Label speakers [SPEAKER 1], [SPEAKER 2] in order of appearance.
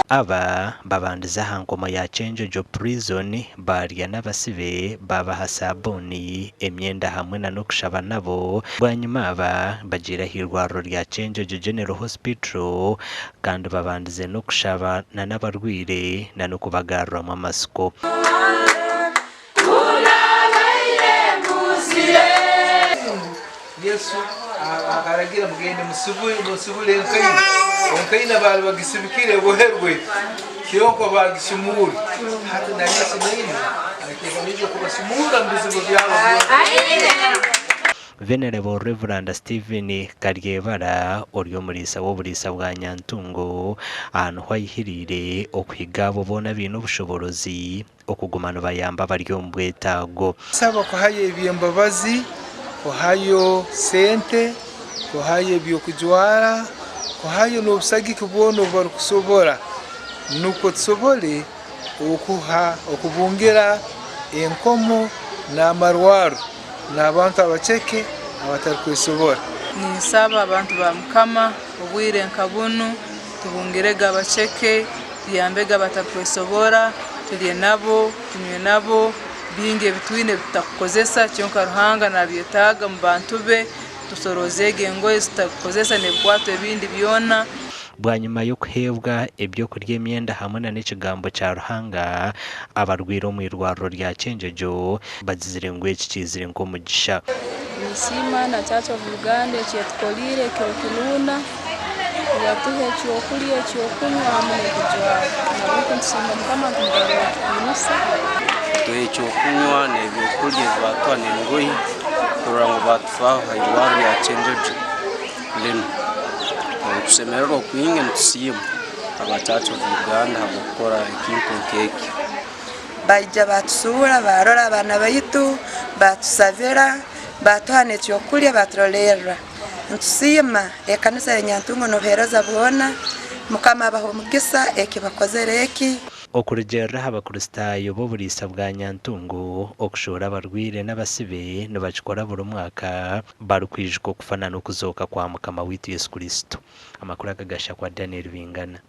[SPEAKER 1] aba babandiza hankoma ya Kyenjojo prison barya n'abasibe babaha sabuni emyenda hamwe na nokushaba nabo bwanyuma aba bagira hirwaro rya Kyenjojo General Hospital kandi babandize nokushaba na n'abarwaire na nokubagarura mu masiko.
[SPEAKER 2] Yesu akaragira mugende musubule enkaina bali bagisibikire boherwe kiroko bagishimuri hata na Yesu naine akikamijo kubashimura mbizigo byabo.
[SPEAKER 1] Venerable Reverend Stephen Karyebara oryo murisa w'oburisa bwa Nyantungo ahantu hwayihirire okwigabo bona bintu bushobozi okugumana bayamba baryo mbwetago
[SPEAKER 2] saba ko haye byembabazi ko hayo sente ko haye byokujwara ko hayo n'obusagi kubono bari kusobora nuko tsobole okubungira enkomo n'amarwaro n'abantu abaceke abatari kwesobora.
[SPEAKER 3] Nisaba abantu ba Mukama obwire nkabunu tubungirega abaceke byambega batakwesobora tuli nabo tunywe nabo binge bitwine bitakukozesa cyonka ruhanga nabyetaga mu bantu be tusorozege ngo zitakukozesa nebwato ebindi byona.
[SPEAKER 1] Bwanyuma yo kuhebwa ebyo kurya emyenda hamwe na n'ekigambo cya ruhanga abarwaire mu irwariro rya Kyenjojo bazizire ngo ekikizire nk'omugisha.
[SPEAKER 4] Nisima na Church of Uganda ekyetukolire kirokiluna yatuhe ekyokulya ekyokunywa hamwe n'ekijwaro nabwo nsima Mukama tumugarura kunusa
[SPEAKER 5] tuhe ekyokunywa n'ebyokulya batwa n'engoyi kurora ngo batufaho irwariro rya Kyenjojo lino tusemerera okwinga ntusima aba Church of Uganda habukora ekintu nkeki
[SPEAKER 6] baija batusura barora abana baitu batusavira batuhana ekyokulya baturolera ntusima ekanisa ya Nyantungo nohereza bwona Mukama abaho omugisa ekibakozere eki
[SPEAKER 1] okuregerera Abakristaayo b'oburisa bwa Nyantungo okushora abarwaire n'abasibe nibakikora buri mwaka barukwijika okufana n'okuzoka kwa Mukama witu Yesu Kristo. Amakuru agagasha kwa Daniel Bingana.